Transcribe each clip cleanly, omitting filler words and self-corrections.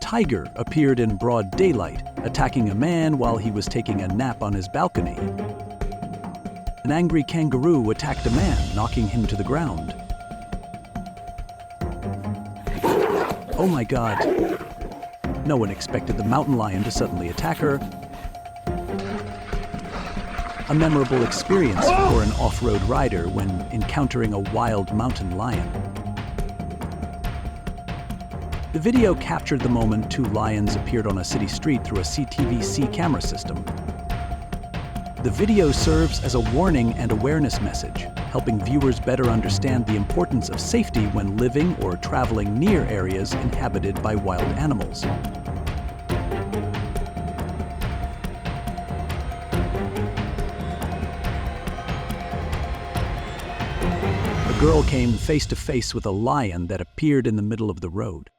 tiger appeared in broad daylight, attacking a man while he was taking a nap on his balcony. An angry kangaroo attacked a man, knocking him to the ground. Oh my God! No one expected the mountain lion to suddenly attack her. A memorable experience for an off-road rider when encountering a wild mountain lion. The video captured the moment two lions appeared on a city street through a CCTV camera system. The video serves as a warning and awareness message, helping viewers better understand the importance of safety when living or traveling near areas inhabited by wild animals. A girl came face to face with a lion that appeared in the middle of the road.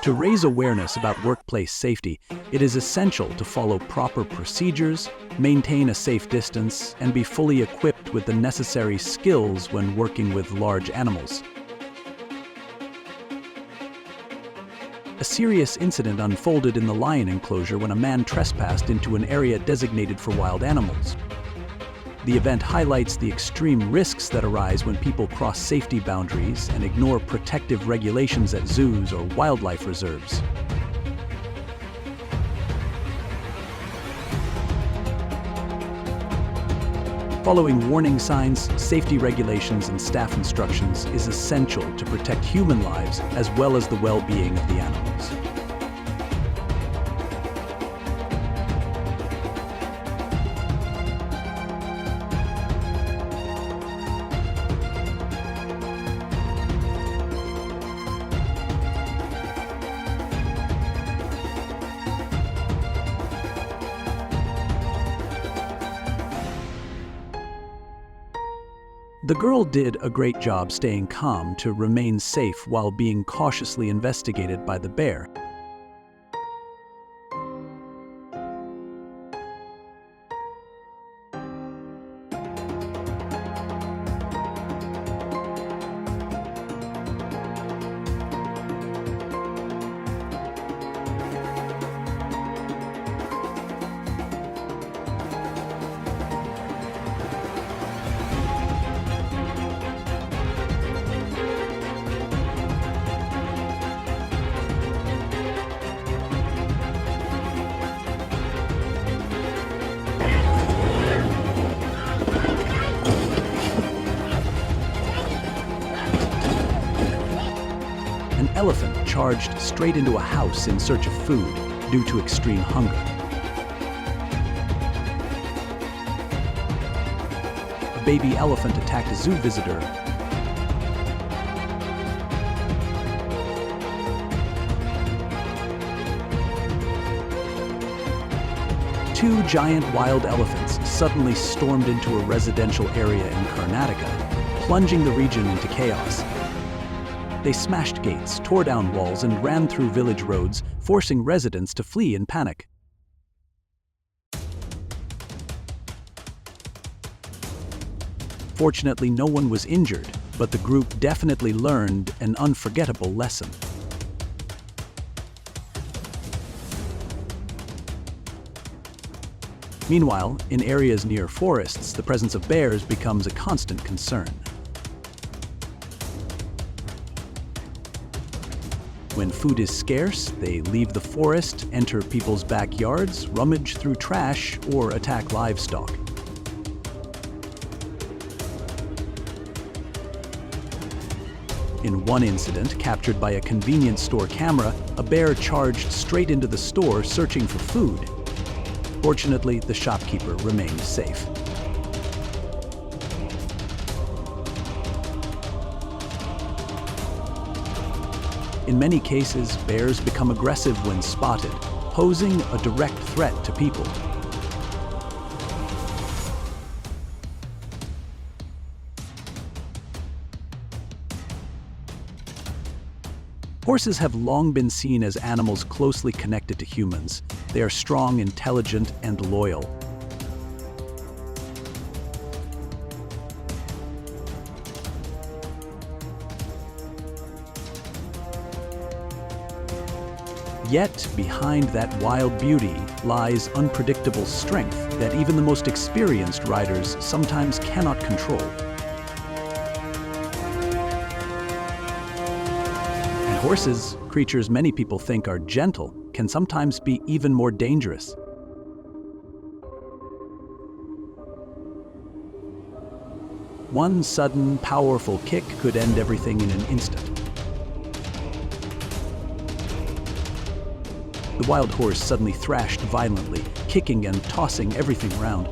To raise awareness about workplace safety, it is essential to follow proper procedures, maintain a safe distance, and be fully equipped with the necessary skills when working with large animals. A serious incident unfolded in the lion enclosure when a man trespassed into an area designated for wild animals. The event highlights the extreme risks that arise when people cross safety boundaries and ignore protective regulations at zoos or wildlife reserves. Following warning signs, safety regulations, and staff instructions is essential to protect human lives as well as the well-being of the animals. The girl did a great job staying calm to remain safe while being cautiously investigated by the bear. An elephant charged straight into a house in search of food due to extreme hunger. A baby elephant attacked a zoo visitor. Two giant wild elephants suddenly stormed into a residential area in Karnataka, plunging the region into chaos. They smashed gates, tore down walls, and ran through village roads, forcing residents to flee in panic. Fortunately, no one was injured, but the group definitely learned an unforgettable lesson. Meanwhile, in areas near forests, the presence of bears becomes a constant concern. When food is scarce, they leave the forest, enter people's backyards, rummage through trash, or attack livestock. In one incident, captured by a convenience store camera, a bear charged straight into the store searching for food. Fortunately, the shopkeeper remained safe. In many cases, bears become aggressive when spotted, posing a direct threat to people. Horses have long been seen as animals closely connected to humans. They are strong, intelligent, and loyal. Yet, behind that wild beauty lies unpredictable strength that even the most experienced riders sometimes cannot control. And horses, creatures many people think are gentle, can sometimes be even more dangerous. One sudden, powerful kick could end everything in an instant. The wild horse suddenly thrashed violently, kicking and tossing everything around.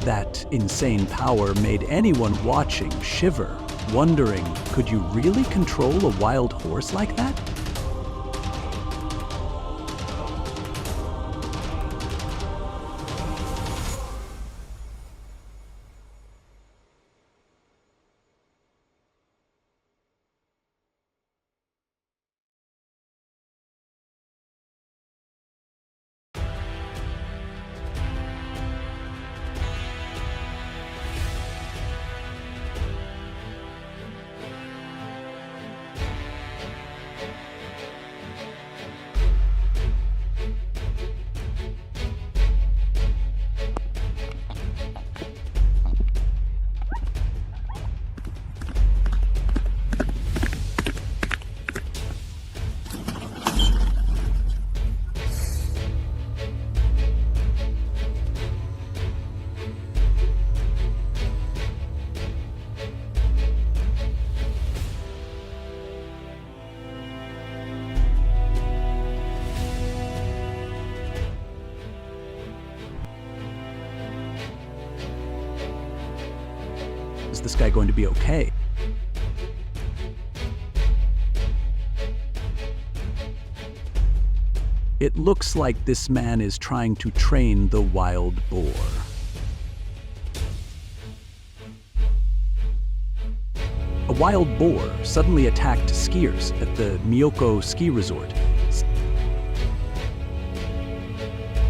That insane power made anyone watching shiver, wondering, could you really control a wild horse like that? Is this guy going to be okay? It looks like this man is trying to train the wild boar. A wild boar suddenly attacked skiers at the Miyoko ski resort.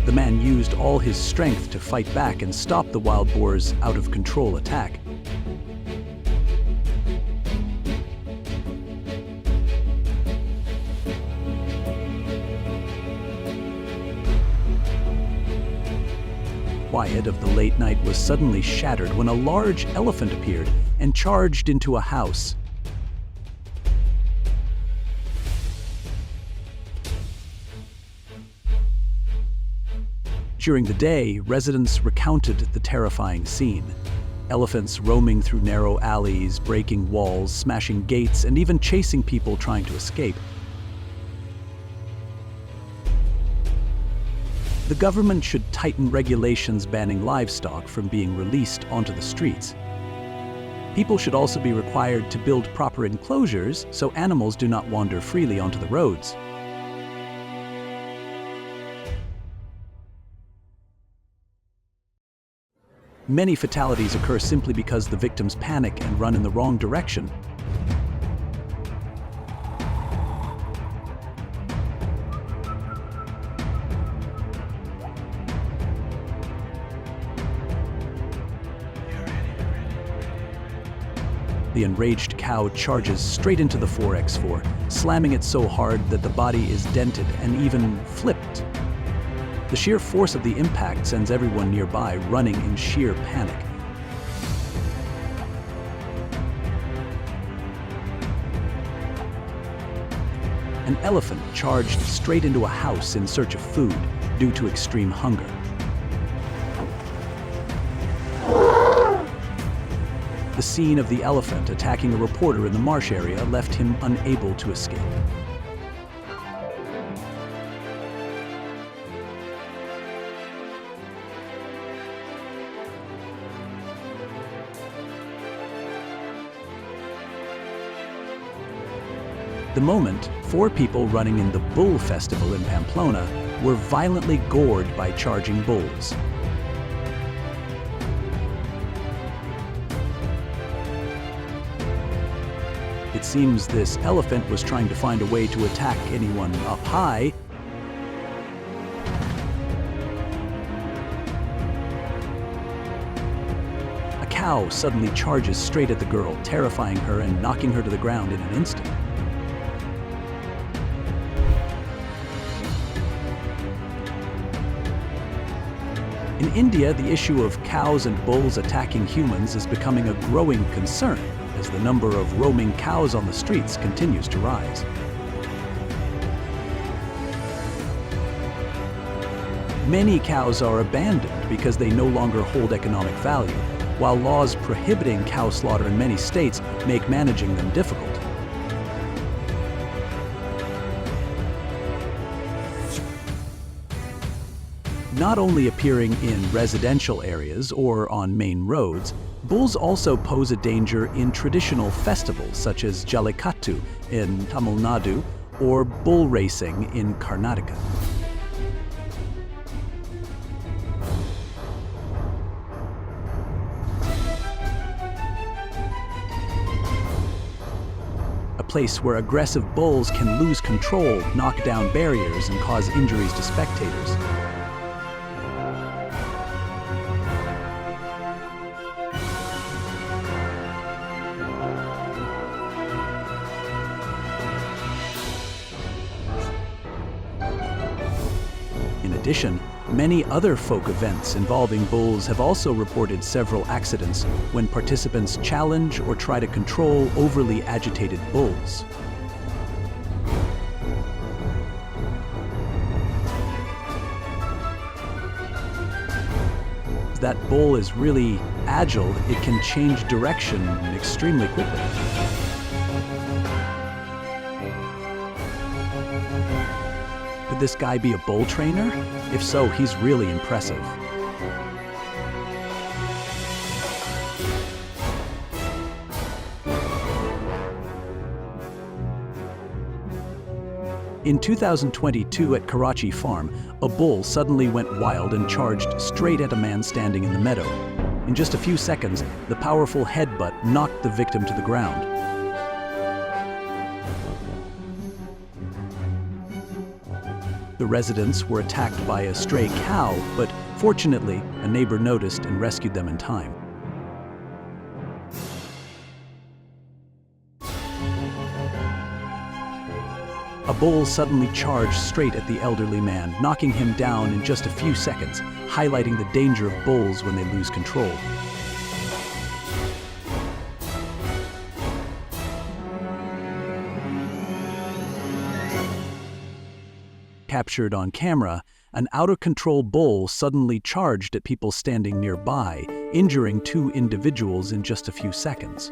The man used all his strength to fight back and stop the wild boar's out-of-control attack. Quiet of the late night was suddenly shattered when a large elephant appeared and charged into a house. During the day, residents recounted the terrifying scene. Elephants roaming through narrow alleys, breaking walls, smashing gates, and even chasing people trying to escape. The government should tighten regulations banning livestock from being released onto the streets. People should also be required to build proper enclosures so animals do not wander freely onto the roads. Many fatalities occur simply because the victims panic and run in the wrong direction. The enraged cow charges straight into the 4x4, slamming it so hard that the body is dented and even flipped. The sheer force of the impact sends everyone nearby running in sheer panic. An elephant charged straight into a house in search of food due to extreme hunger. The scene of the elephant attacking a reporter in the marsh area left him unable to escape. The moment, 4 people running in the Bull Festival in Pamplona were violently gored by charging bulls. It seems this elephant was trying to find a way to attack anyone up high. A cow suddenly charges straight at the girl, terrifying her and knocking her to the ground in an instant. In India, the issue of cows and bulls attacking humans is becoming a growing concern as the number of roaming cows on the streets continues to rise. Many cows are abandoned because they no longer hold economic value, while laws prohibiting cow slaughter in many states make managing them difficult. Not only appearing in residential areas or on main roads, bulls also pose a danger in traditional festivals such as Jallikattu in Tamil Nadu or bull racing in Karnataka. A place where aggressive bulls can lose control, knock down barriers, and cause injuries to spectators. In addition, many other folk events involving bulls have also reported several accidents when participants challenge or try to control overly agitated bulls. If that bull is really agile, it can change direction extremely quickly. Could this guy be a bull trainer? If so, he's really impressive. In 2022 at Karachi Farm, a bull suddenly went wild and charged straight at a man standing in the meadow. In just a few seconds, the powerful headbutt knocked the victim to the ground. The residents were attacked by a stray cow, but fortunately, a neighbor noticed and rescued them in time. A bull suddenly charged straight at the elderly man, knocking him down in just a few seconds, highlighting the danger of bulls when they lose control. Captured on camera, an out-of-control bull suddenly charged at people standing nearby, injuring two individuals in just a few seconds.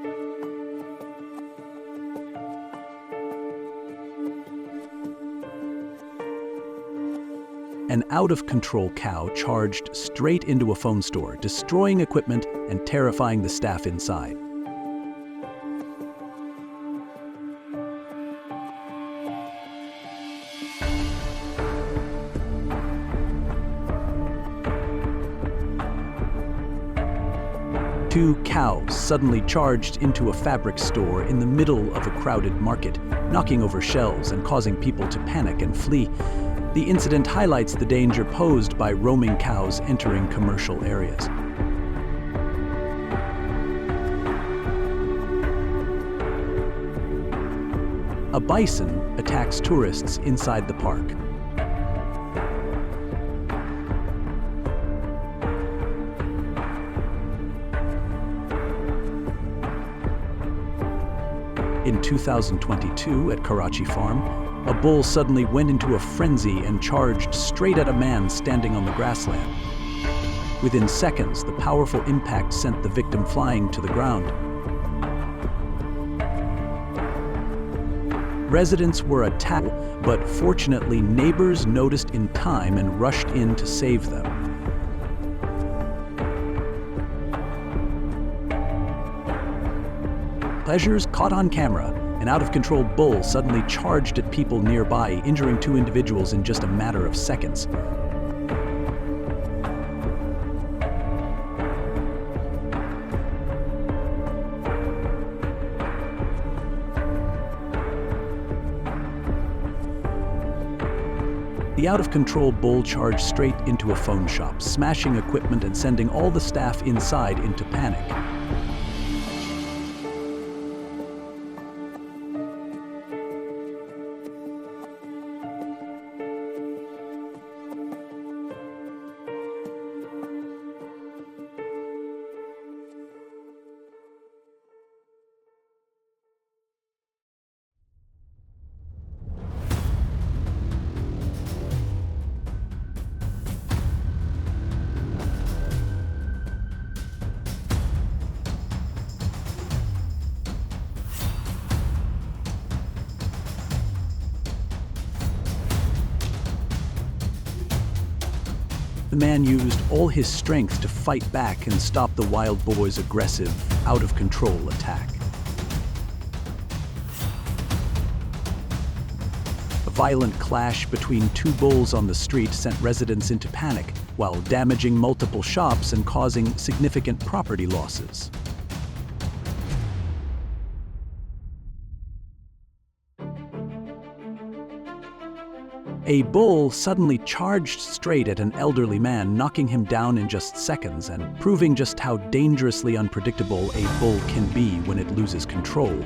An out-of-control cow charged straight into a phone store, destroying equipment and terrifying the staff inside. Two cows suddenly charged into a fabric store in the middle of a crowded market, knocking over shelves and causing people to panic and flee. The incident highlights the danger posed by roaming cows entering commercial areas. A bison attacks tourists inside the park. In 2022 at Karachi Farm, a bull suddenly went into a frenzy and charged straight at a man standing on the grassland. Within seconds, the powerful impact sent the victim flying to the ground. Residents were attacked, but fortunately neighbors noticed in time and rushed in to save them. Pleasures caught on camera. An out-of-control bull suddenly charged at people nearby, injuring two individuals in just a matter of seconds. The out-of-control bull charged straight into a phone shop, smashing equipment and sending all the staff inside into panic. The man used all his strength to fight back and stop the wild boar's aggressive, out-of-control attack. A violent clash between two bulls on the street sent residents into panic, while damaging multiple shops and causing significant property losses. A bull suddenly charged straight at an elderly man, knocking him down in just seconds and proving just how dangerously unpredictable a bull can be when it loses control.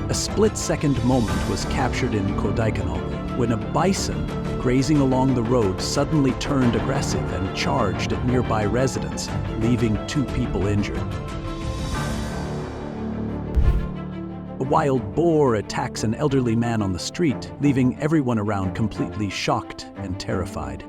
A split-second moment was captured in Kodaikanal when a bison grazing along the road suddenly turned aggressive and charged at nearby residents, leaving 2 people injured. A wild boar attacks an elderly man on the street, leaving everyone around completely shocked and terrified.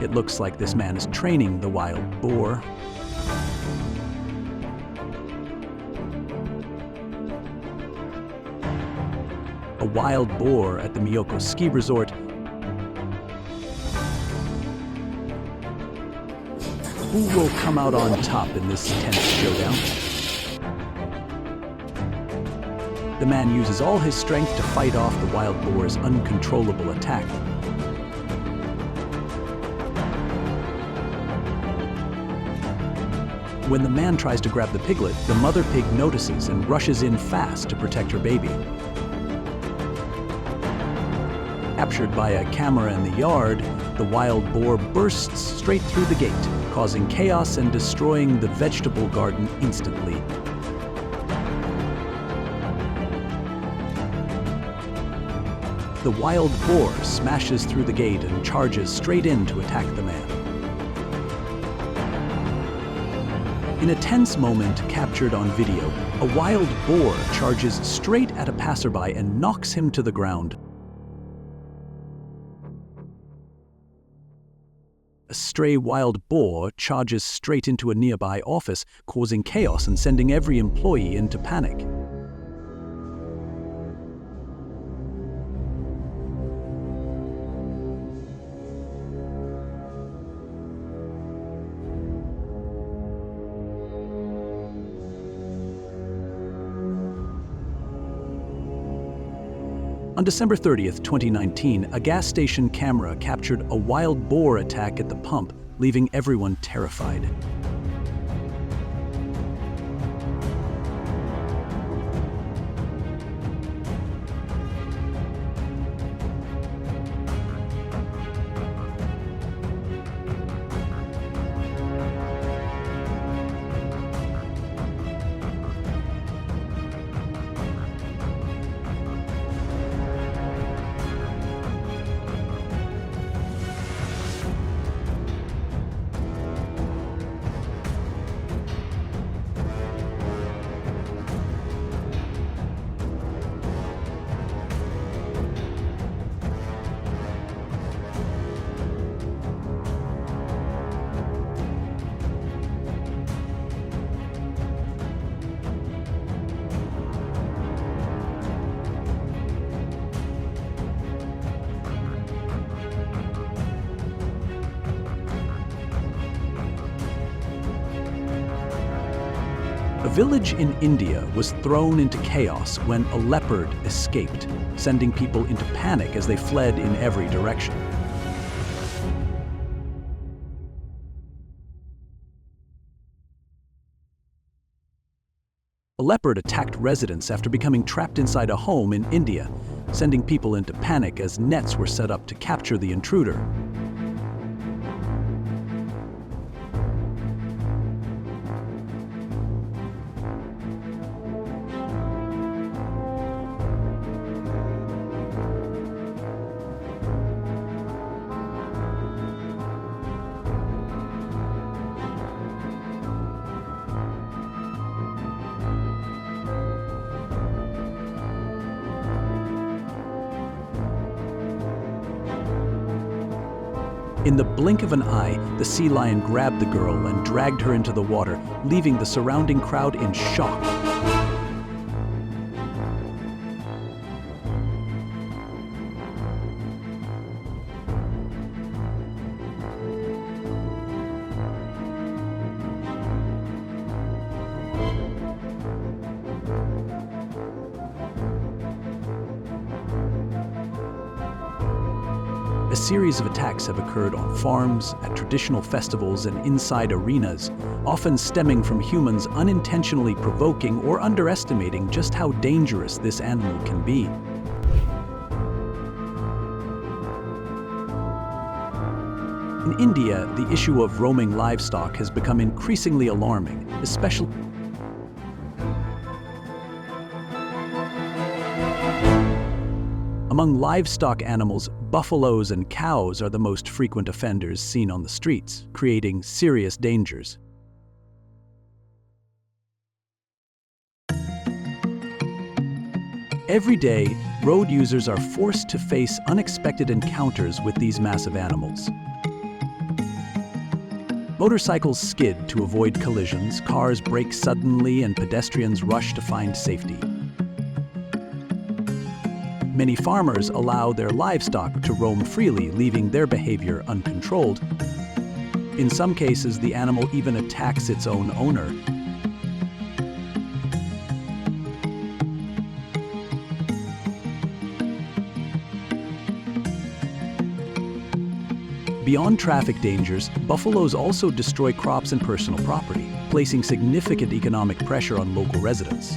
It looks like this man is training the wild boar. A wild boar at the Miyoko ski resort. Who will come out on top in this tense showdown? The man uses all his strength to fight off the wild boar's uncontrollable attack. When the man tries to grab the piglet, the mother pig notices and rushes in fast to protect her baby. Captured by a camera in the yard, the wild boar bursts straight through the gate, causing chaos and destroying the vegetable garden instantly. The wild boar smashes through the gate and charges straight in to attack the man. In a tense moment captured on video, a wild boar charges straight at a passerby and knocks him to the ground. A stray wild boar charges straight into a nearby office, causing chaos and sending every employee into panic. On December 30th, 2019, a gas station camera captured a wild boar attack at the pump, leaving everyone terrified. A village in India was thrown into chaos when a leopard escaped, sending people into panic as they fled in every direction. A leopard attacked residents after becoming trapped inside a home in India, sending people into panic as nets were set up to capture the intruder. In the blink of an eye, the sea lion grabbed the girl and dragged her into the water, leaving the surrounding crowd in shock. A series of attacks have occurred on farms, at traditional festivals, and inside arenas, often stemming from humans unintentionally provoking or underestimating just how dangerous this animal can be. In India, the issue of roaming livestock has become increasingly alarming, especially among livestock animals. Buffaloes and cows are the most frequent offenders seen on the streets, creating serious dangers. Every day, road users are forced to face unexpected encounters with these massive animals. Motorcycles skid to avoid collisions, cars brake suddenly, and pedestrians rush to find safety. Many farmers allow their livestock to roam freely, leaving their behavior uncontrolled. In some cases, the animal even attacks its own owner. Beyond traffic dangers, buffaloes also destroy crops and personal property, placing significant economic pressure on local residents.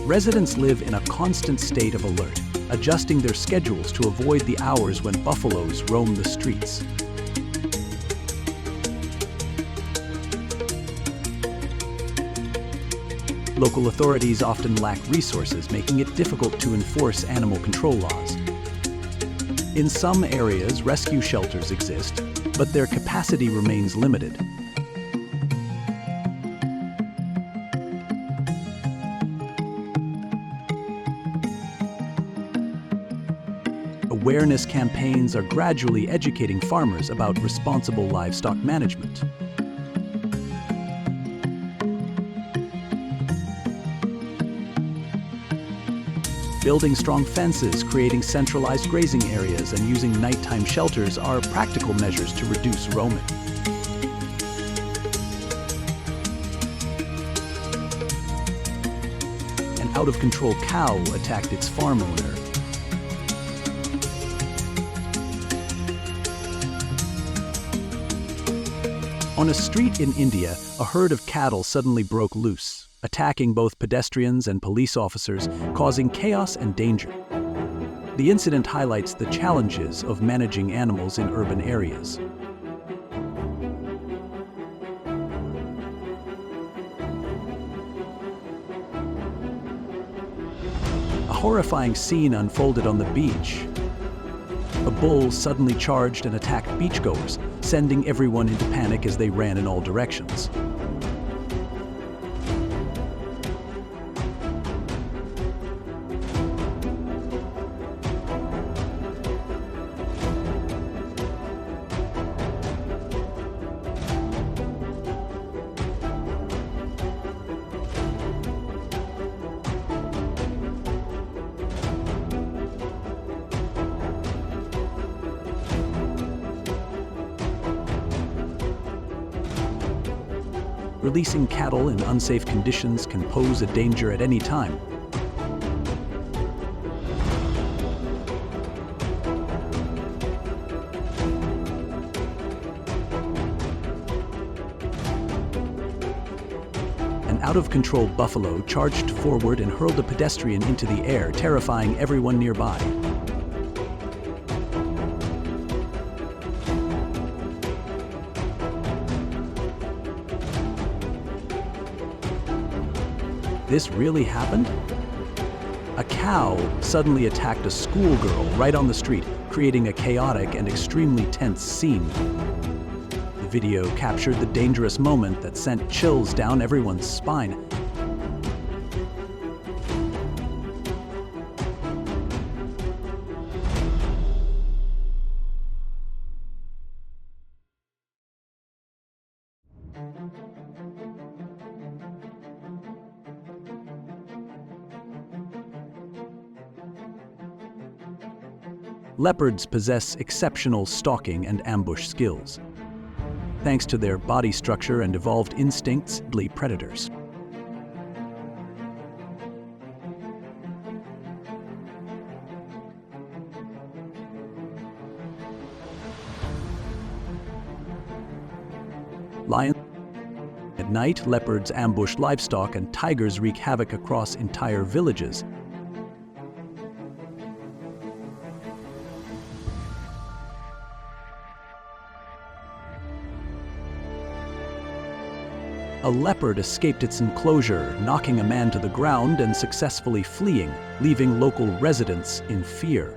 Residents live in a constant state of alert, adjusting their schedules to avoid the hours when buffaloes roam the streets. Local authorities often lack resources, making it difficult to enforce animal control laws. In some areas, rescue shelters exist, but their capacity remains limited. Awareness campaigns are gradually educating farmers about responsible livestock management. Building strong fences, creating centralized grazing areas, and using nighttime shelters are practical measures to reduce roaming. An out-of-control cow attacked its farm owner. On a street in India, a herd of cattle suddenly broke loose, attacking both pedestrians and police officers, causing chaos and danger. The incident highlights the challenges of managing animals in urban areas. A horrifying scene unfolded on the beach. A bull suddenly charged and attacked beachgoers, sending everyone into panic as they ran in all directions. Releasing cattle in unsafe conditions can pose a danger at any time. An out-of-control buffalo charged forward and hurled a pedestrian into the air, terrifying everyone nearby. This really happened? A cow suddenly attacked a schoolgirl right on the street, creating a chaotic and extremely tense scene. The video captured the dangerous moment that sent chills down everyone's spine. Leopards possess exceptional stalking and ambush skills. Thanks to their body structure and evolved instincts, predators. Lions. At night, leopards ambush livestock and tigers wreak havoc across entire villages. A leopard escaped its enclosure, knocking a man to the ground and successfully fleeing, leaving local residents in fear.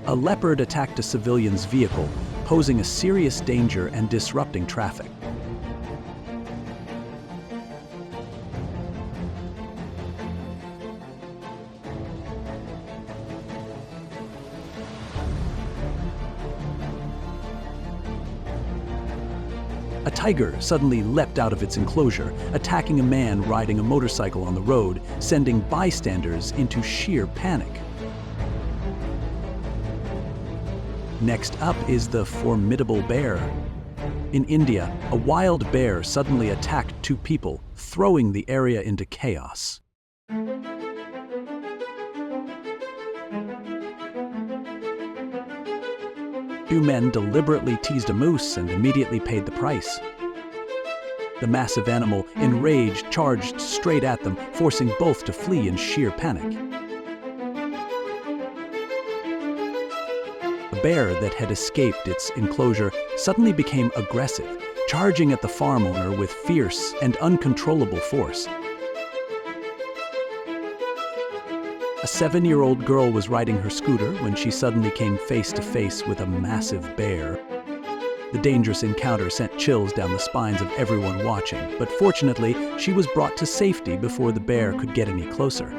A leopard attacked a civilian's vehicle, posing a serious danger and disrupting traffic. A tiger suddenly leapt out of its enclosure, attacking a man riding a motorcycle on the road, sending bystanders into sheer panic. Next up is the formidable bear. In India, a wild bear suddenly attacked two people, throwing the area into chaos. Two men deliberately teased a moose and immediately paid the price. The massive animal, enraged, charged straight at them, forcing both to flee in sheer panic. A bear that had escaped its enclosure suddenly became aggressive, charging at the farm owner with fierce and uncontrollable force. A 7-year-old girl was riding her scooter when she suddenly came face to face with a massive bear. The dangerous encounter sent chills down the spines of everyone watching, but fortunately, she was brought to safety before the bear could get any closer.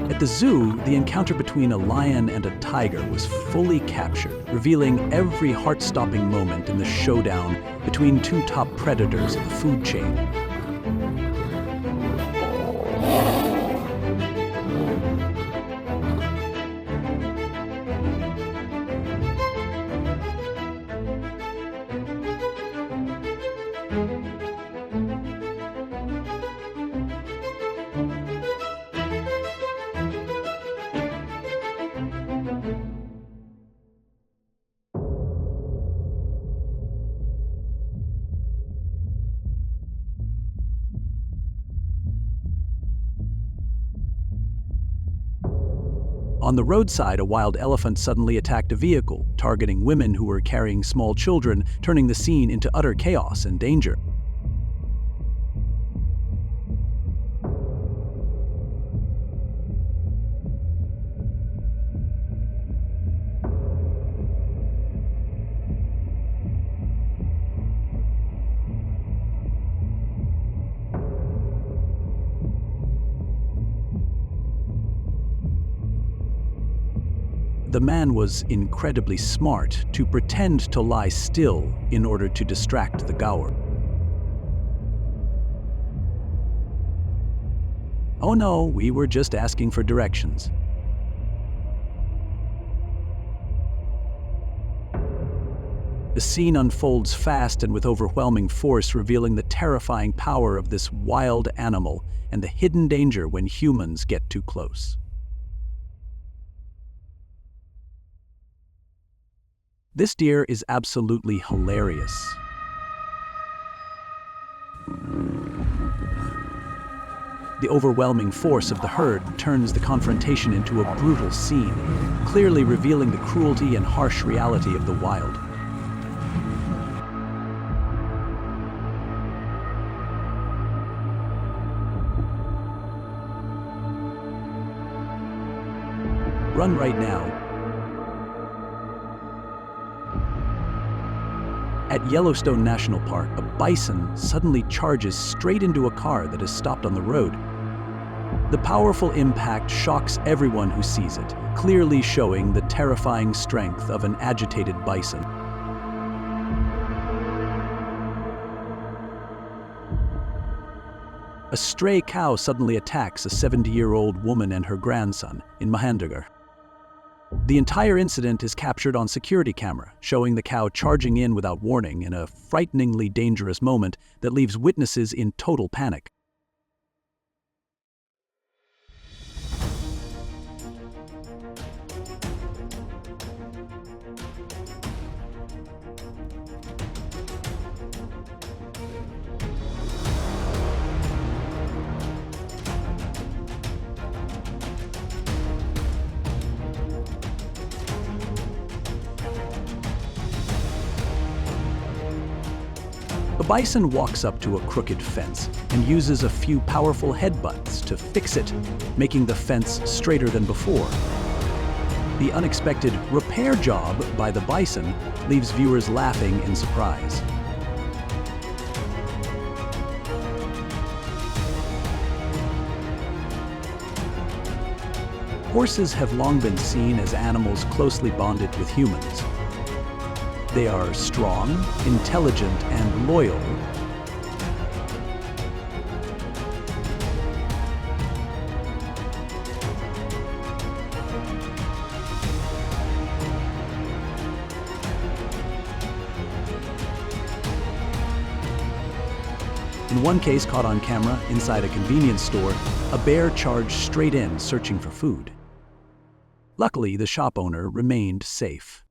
At the zoo, the encounter between a lion and a tiger was fully captured, revealing every heart-stopping moment in the showdown between two top predators of the food chain. On the roadside, a wild elephant suddenly attacked a vehicle, targeting women who were carrying small children, turning the scene into utter chaos and danger. The man was incredibly smart to pretend to lie still in order to distract the gaur. "Oh no, we were just asking for directions." The scene unfolds fast and with overwhelming force, revealing the terrifying power of this wild animal and the hidden danger when humans get too close. This deer is absolutely hilarious. The overwhelming force of the herd turns the confrontation into a brutal scene, clearly revealing the cruelty and harsh reality of the wild. Run right now. At Yellowstone National Park, a bison suddenly charges straight into a car that is stopped on the road. The powerful impact shocks everyone who sees it, clearly showing the terrifying strength of an agitated bison. A stray cow suddenly attacks a 70-year-old woman and her grandson in Mahandagar. The entire incident is captured on security camera, showing the cow charging in without warning in a frighteningly dangerous moment that leaves witnesses in total panic. The bison walks up to a crooked fence and uses a few powerful headbutts to fix it, making the fence straighter than before. The unexpected repair job by the bison leaves viewers laughing in surprise. Horses have long been seen as animals closely bonded with humans. They are strong, intelligent, and loyal. In one case caught on camera inside a convenience store, a bear charged straight in searching for food. Luckily, the shop owner remained safe.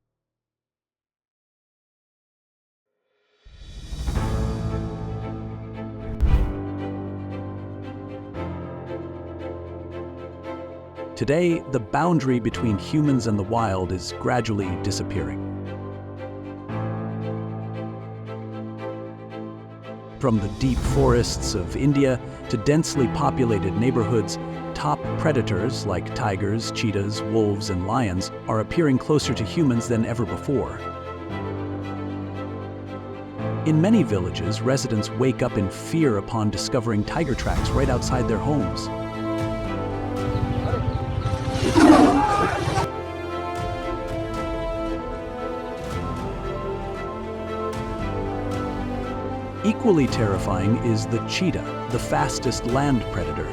Today, the boundary between humans and the wild is gradually disappearing. From the deep forests of India to densely populated neighborhoods, top predators like tigers, cheetahs, wolves, and lions are appearing closer to humans than ever before. In many villages, residents wake up in fear upon discovering tiger tracks right outside their homes. Equally terrifying is the cheetah, the fastest land predator.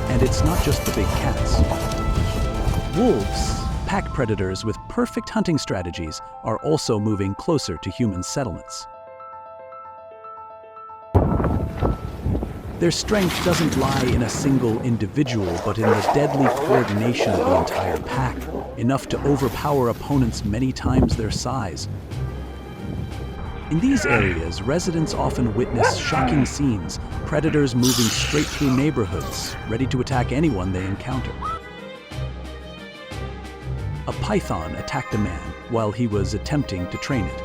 And it's not just the big cats. Wolves, pack predators with perfect hunting strategies, are also moving closer to human settlements. Their strength doesn't lie in a single individual, but in the deadly coordination of the entire pack, enough to overpower opponents many times their size. In these areas, residents often witness shocking scenes, predators moving straight through neighborhoods, ready to attack anyone they encounter. A python attacked a man while he was attempting to train it.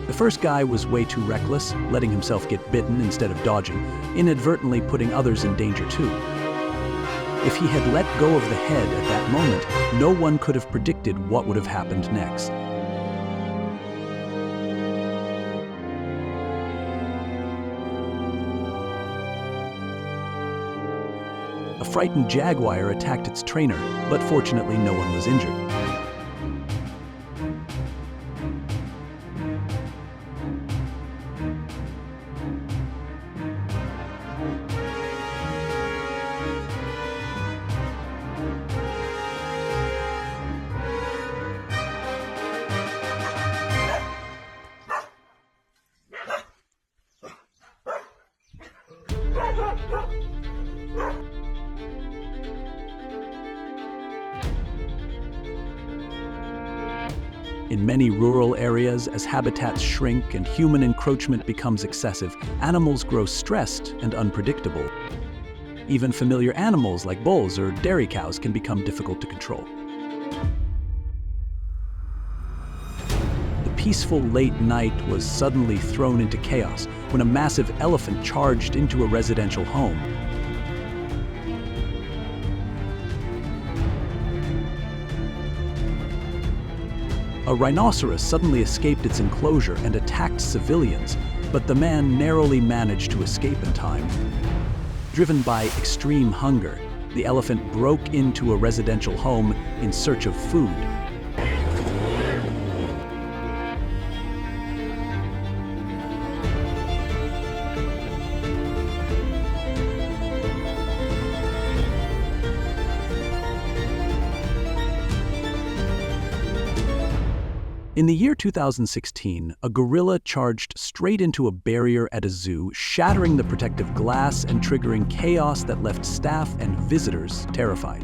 The first guy was way too reckless, letting himself get bitten instead of dodging, inadvertently putting others in danger too. If he had let go of the head at that moment, no one could have predicted what would have happened next. A frightened jaguar attacked its trainer, but fortunately no one was injured. In many rural areas, as habitats shrink and human encroachment becomes excessive, animals grow stressed and unpredictable. Even familiar animals like bulls or dairy cows can become difficult to control. peaceful late night was suddenly thrown into chaos when a massive elephant charged into a residential home. A rhinoceros suddenly escaped its enclosure and attacked civilians, but the man narrowly managed to escape in time. Driven by extreme hunger, the elephant broke into a residential home in search of food. In the year 2016, a gorilla charged straight into a barrier at a zoo, shattering the protective glass and triggering chaos that left staff and visitors terrified.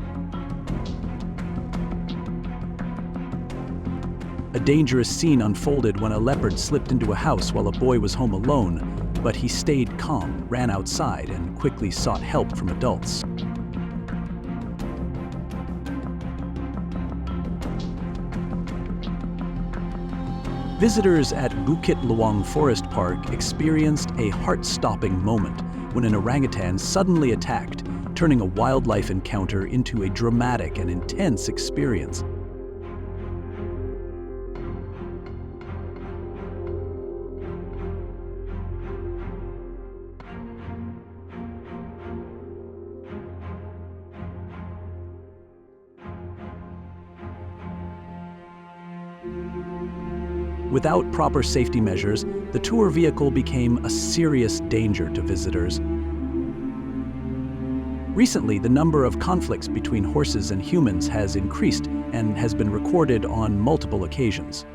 A dangerous scene unfolded when a leopard slipped into a house while a boy was home alone, but he stayed calm, ran outside, and quickly sought help from adults. Visitors at Bukit Lawang Forest Park experienced a heart-stopping moment when an orangutan suddenly attacked, turning a wildlife encounter into a dramatic and intense experience. Without proper safety measures, the tour vehicle became a serious danger to visitors. Recently, the number of conflicts between horses and humans has increased and has been recorded on multiple occasions.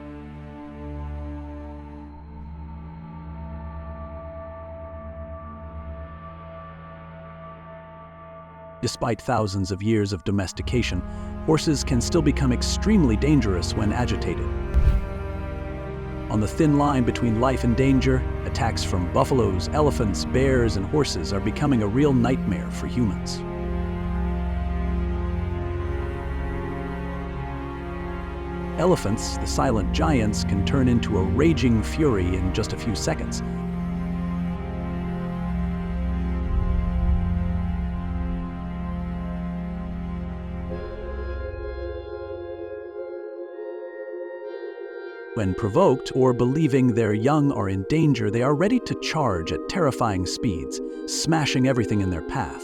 Despite thousands of years of domestication, horses can still become extremely dangerous when agitated. On the thin line between life and danger, attacks from buffaloes, elephants, bears, and horses are becoming a real nightmare for humans. Elephants, the silent giants, can turn into a raging fury in just a few seconds. When provoked or believing their young are in danger, they are ready to charge at terrifying speeds, smashing everything in their path.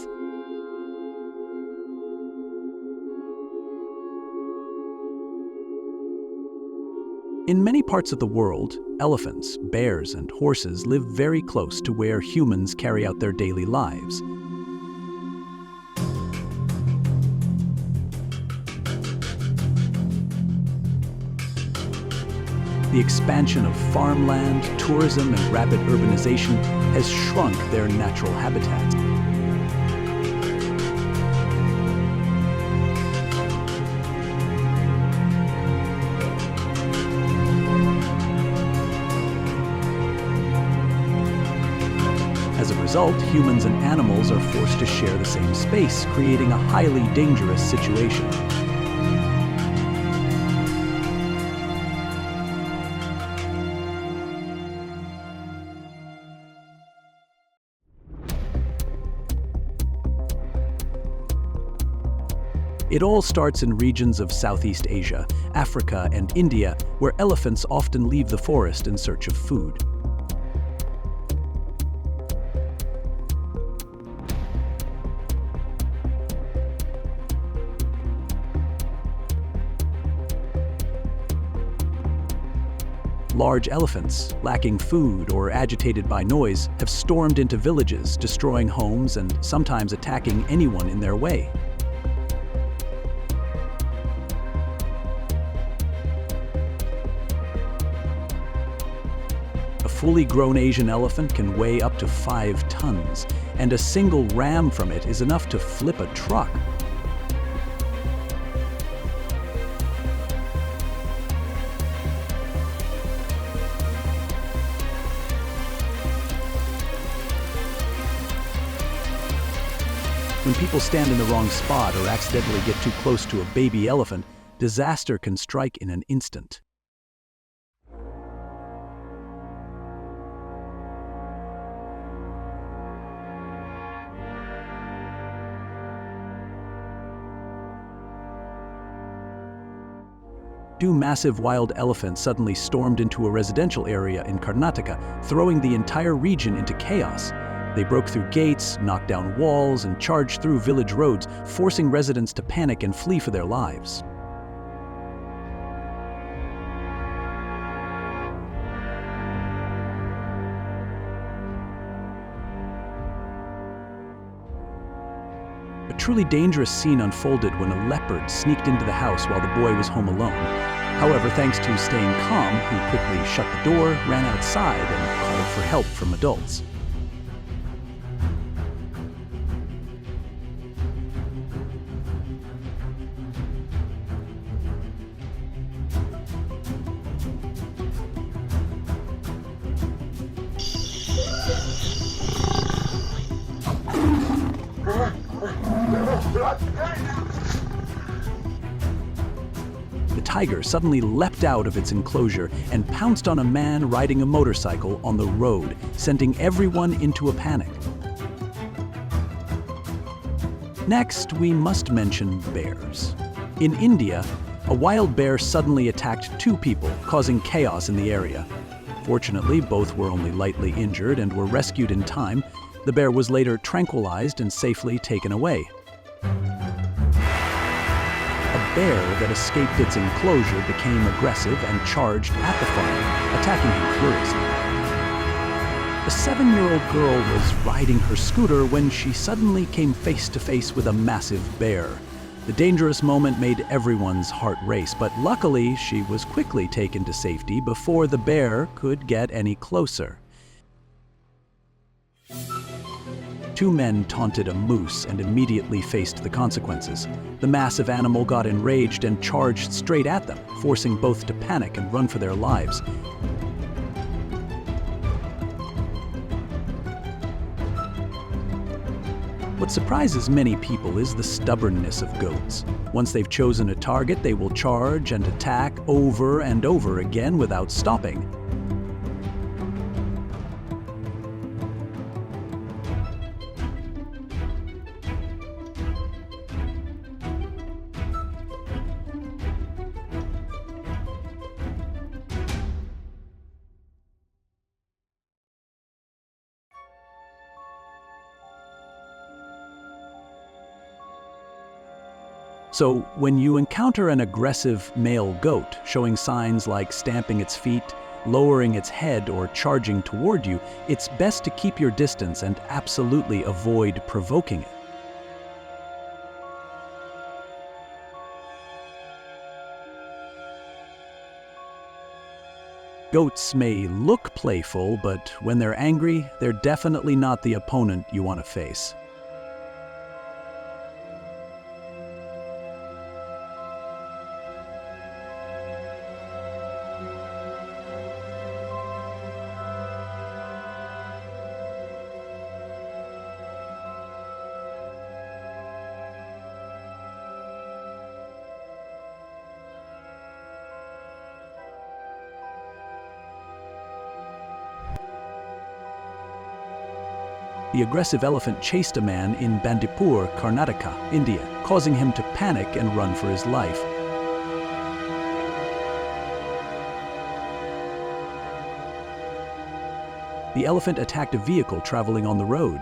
In many parts of the world, elephants, bears, and horses live very close to where humans carry out their daily lives. The expansion of farmland, tourism, and rapid urbanization has shrunk their natural habitats. As a result, humans and animals are forced to share the same space, creating a highly dangerous situation. It all starts in regions of Southeast Asia, Africa, and India, where elephants often leave the forest in search of food. Large elephants, lacking food or agitated by noise, have stormed into villages, destroying homes and sometimes attacking anyone in their way. A fully grown Asian elephant can weigh up to 5 tons, and a single ram from it is enough to flip a truck. When people stand in the wrong spot or accidentally get too close to a baby elephant, disaster can strike in an instant. Two massive wild elephants suddenly stormed into a residential area in Karnataka, throwing the entire region into chaos. They broke through gates, knocked down walls, and charged through village roads, forcing residents to panic and flee for their lives. A truly dangerous scene unfolded when a leopard sneaked into the house while the boy was home alone. However, thanks to staying calm, he quickly shut the door, ran outside, and called for help from adults. The tiger suddenly leapt out of its enclosure and pounced on a man riding a motorcycle on the road, sending everyone into a panic. Next, we must mention bears. In India, a wild bear suddenly attacked two people, causing chaos in the area. Fortunately, both were only lightly injured and were rescued in time. The bear was later tranquilized and safely taken away. A bear that escaped its enclosure became aggressive and charged at the farmer, attacking him furiously. A 7-year-old girl was riding her scooter when she suddenly came face to face with a massive bear. The dangerous moment made everyone's heart race, but luckily she was quickly taken to safety before the bear could get any closer. Two men taunted a moose and immediately faced the consequences. The massive animal got enraged and charged straight at them, forcing both to panic and run for their lives. What surprises many people is the stubbornness of goats. Once they've chosen a target, they will charge and attack over and over again without stopping. So, when you encounter an aggressive male goat showing signs like stamping its feet, lowering its head, or charging toward you, it's best to keep your distance and absolutely avoid provoking it. Goats may look playful, but when they're angry, they're definitely not the opponent you want to face. The aggressive elephant chased a man in Bandipur, Karnataka, India, causing him to panic and run for his life. The elephant attacked a vehicle traveling on the road.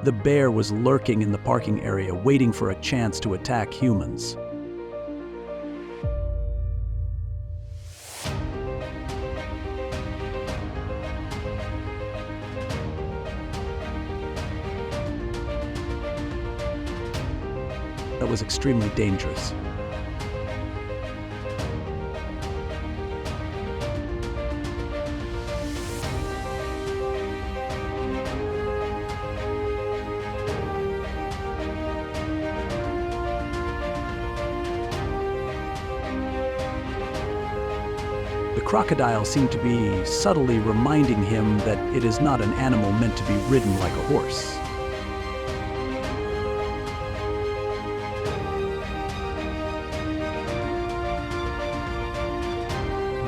The bear was lurking in the parking area, waiting for a chance to attack humans. that was extremely dangerous. The crocodile seemed to be subtly reminding him that it is not an animal meant to be ridden like a horse.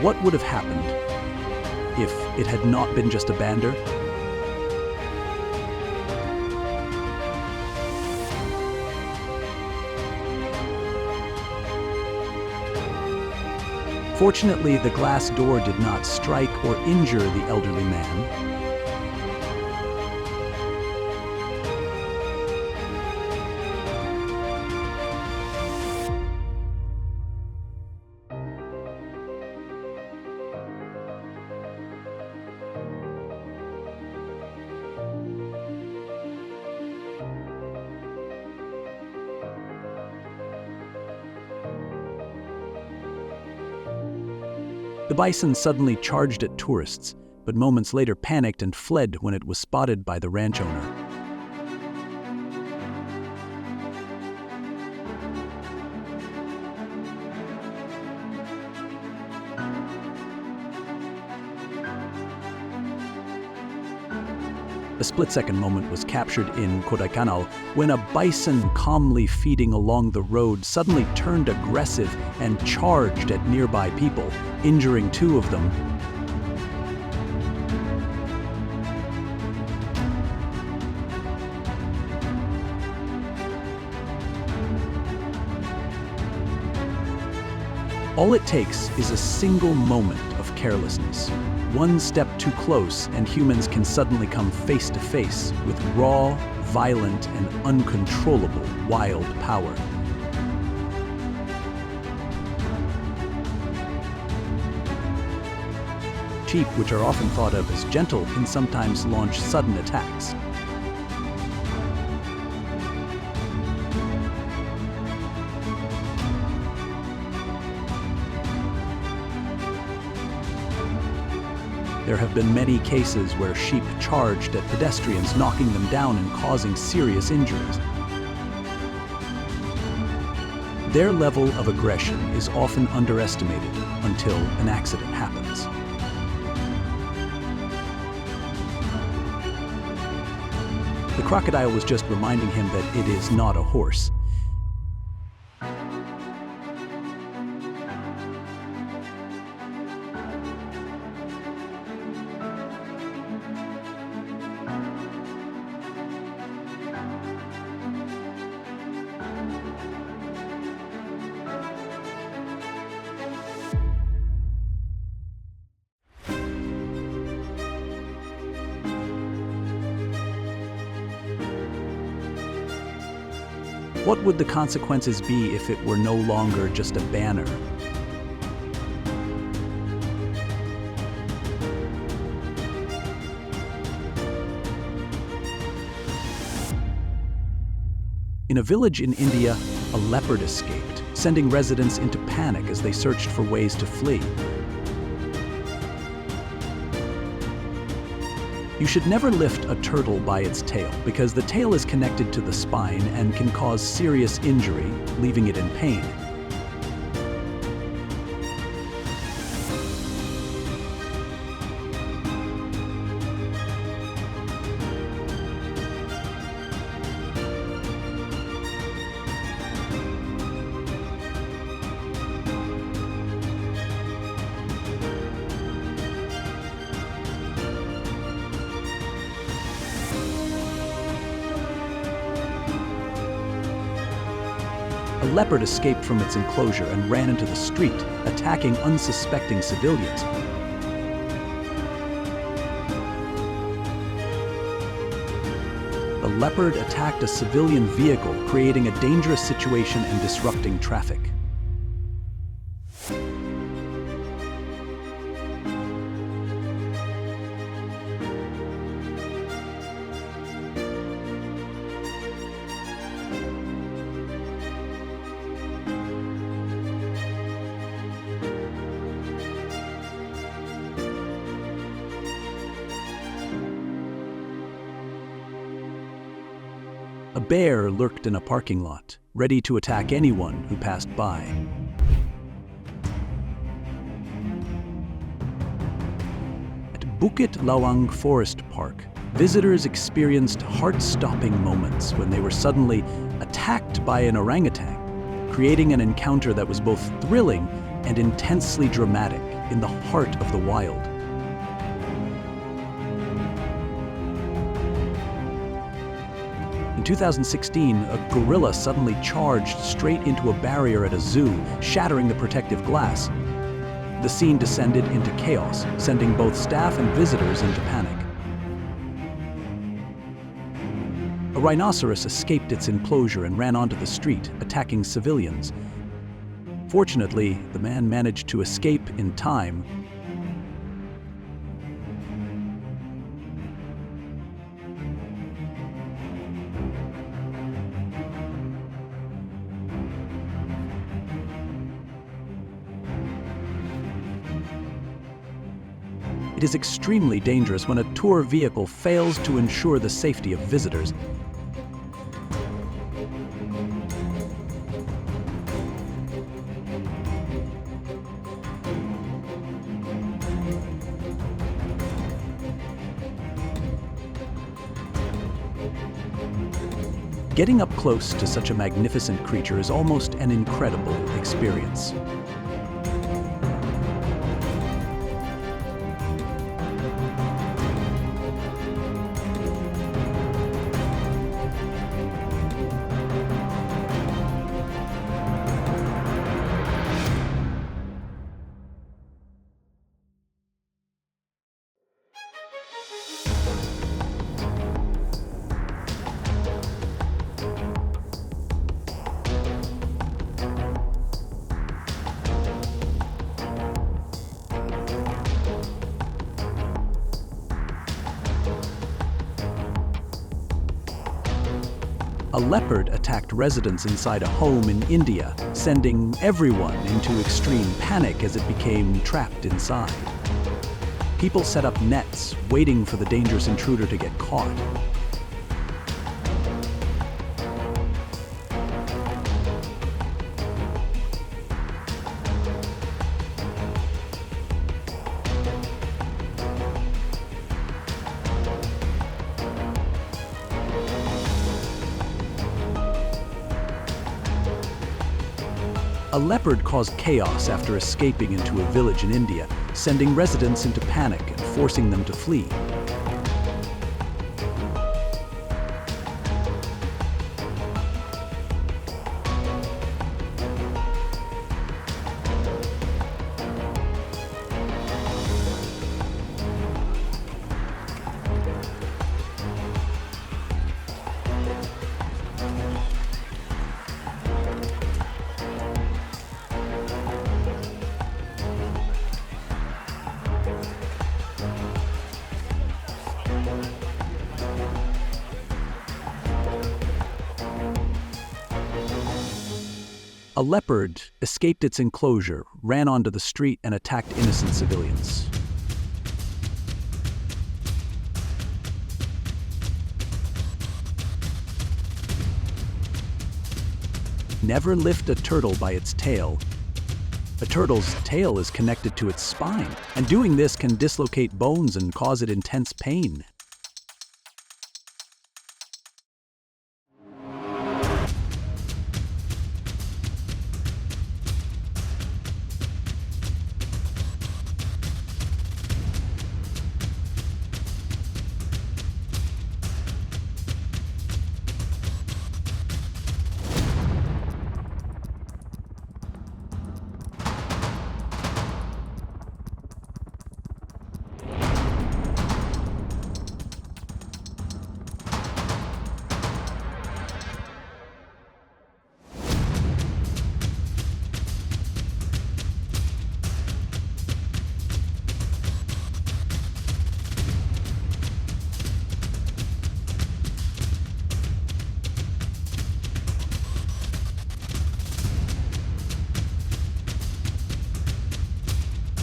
What would have happened if it had not been just a bander? Fortunately, the glass door did not strike or injure the elderly man. The bison suddenly charged at tourists, but moments later panicked and fled when it was spotted by the ranch owner. A split-second moment was captured in Kodaikanal when a bison calmly feeding along the road suddenly turned aggressive and charged at nearby people, injuring two of them. All it takes is a single moment of carelessness. One step too close and humans can suddenly come face to face with raw, violent, and uncontrollable wild power. Sheep, which are often thought of as gentle, can sometimes launch sudden attacks. There have been many cases where sheep charged at pedestrians, knocking them down and causing serious injuries. Their level of aggression is often underestimated until an accident happens. The crocodile was just reminding him that it is not a horse. What would the consequences be if it were no longer just a banner? In a village in India, a leopard escaped, sending residents into panic as they searched for ways to flee. You should never lift a turtle by its tail, because the tail is connected to the spine and can cause serious injury, leaving it in pain. A leopard escaped from its enclosure and ran into the street, attacking unsuspecting civilians. The leopard attacked a civilian vehicle, creating a dangerous situation and disrupting traffic. bear lurked in a parking lot, ready to attack anyone who passed by. At Bukit Lawang Forest Park, visitors experienced heart-stopping moments when they were suddenly attacked by an orangutan, creating an encounter that was both thrilling and intensely dramatic in the heart of the wild. In 2016, a gorilla suddenly charged straight into a barrier at a zoo, shattering the protective glass. The scene descended into chaos, sending both staff and visitors into panic. A rhinoceros escaped its enclosure and ran onto the street, attacking civilians. Fortunately, the man managed to escape in time. It is extremely dangerous when a tour vehicle fails to ensure the safety of visitors. Getting up close to such a magnificent creature is almost an incredible experience. A leopard attacked residents inside a home in India, sending everyone into extreme panic as it became trapped inside. People set up nets, waiting for the dangerous intruder to get caught. A leopard caused chaos after escaping into a village in India, sending residents into panic and forcing them to flee. A leopard escaped its enclosure, ran onto the street, and attacked innocent civilians. Never lift a turtle by its tail. A turtle's tail is connected to its spine, and doing this can dislocate bones and cause it intense pain.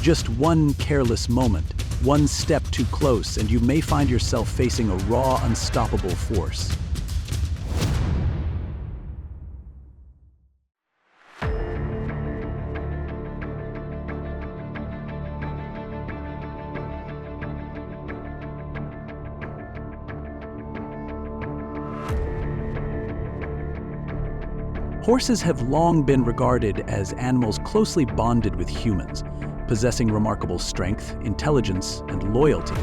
Just one careless moment, one step too close, and you may find yourself facing a raw, unstoppable force. Horses have long been regarded as animals closely bonded with humans, possessing remarkable strength, intelligence, and loyalty.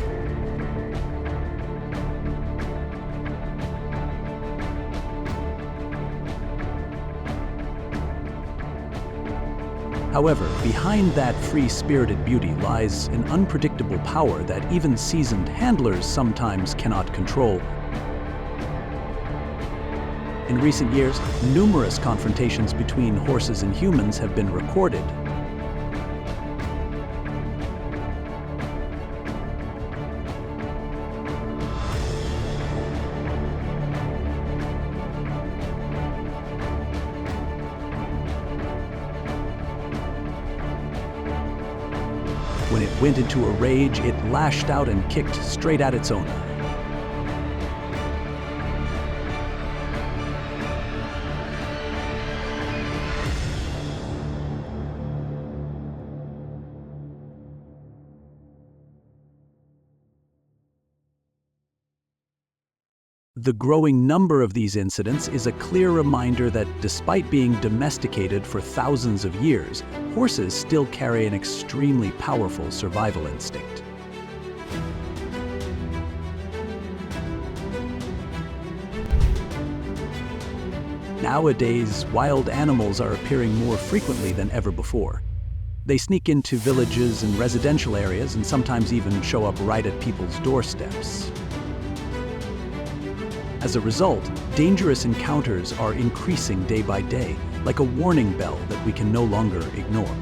However, behind that free-spirited beauty lies an unpredictable power that even seasoned handlers sometimes cannot control. In recent years, numerous confrontations between horses and humans have been recorded. When it went into a rage, it lashed out and kicked straight at its owner. The growing number of these incidents is a clear reminder that despite being domesticated for thousands of years, horses still carry an extremely powerful survival instinct. Nowadays, wild animals are appearing more frequently than ever before. They sneak into villages and residential areas and sometimes even show up right at people's doorsteps. As a result, dangerous encounters are increasing day by day, like a warning bell that we can no longer ignore.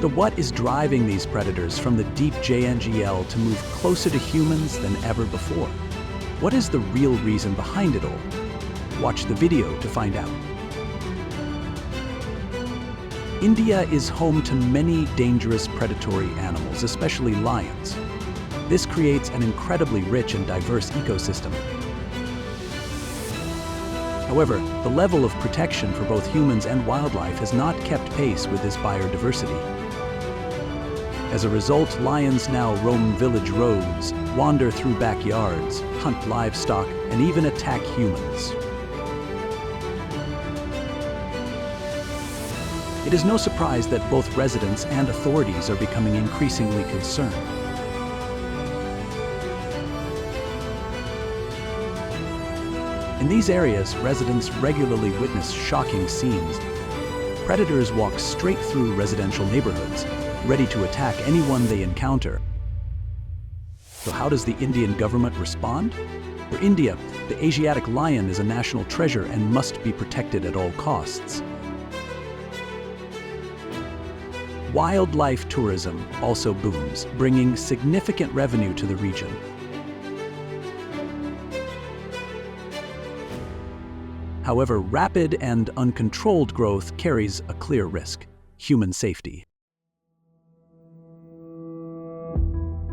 So what is driving these predators from the deep JNGL to move closer to humans than ever before? What is the real reason behind it all? Watch the video to find out. India is home to many dangerous predatory animals, especially lions. This creates an incredibly rich and diverse ecosystem. However, the level of protection for both humans and wildlife has not kept pace with this biodiversity. As a result, lions now roam village roads, wander through backyards, hunt livestock, and even attack humans. It is no surprise that both residents and authorities are becoming increasingly concerned. In these areas, residents regularly witness shocking scenes. Predators walk straight through residential neighborhoods, ready to attack anyone they encounter. So how does the Indian government respond? For India, the Asiatic lion is a national treasure and must be protected at all costs. Wildlife tourism also booms, bringing significant revenue to the region. However, rapid and uncontrolled growth carries a clear risk: human safety.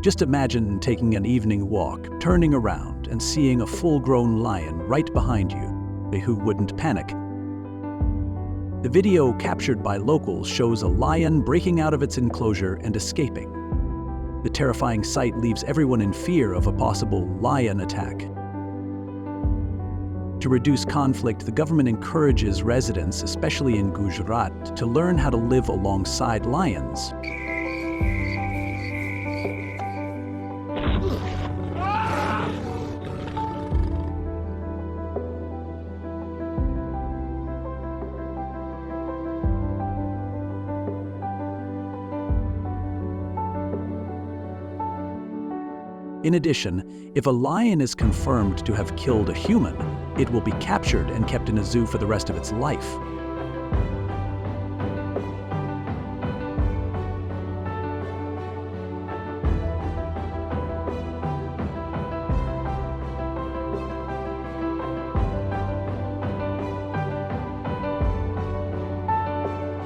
Just imagine taking an evening walk, turning around, and seeing a full-grown lion right behind you. Who wouldn't panic? The video captured by locals shows a lion breaking out of its enclosure and escaping. The terrifying sight leaves everyone in fear of a possible lion attack. To reduce conflict, the government encourages residents, especially in Gujarat, to learn how to live alongside lions. In addition, if a lion is confirmed to have killed a human, it will be captured and kept in a zoo for the rest of its life.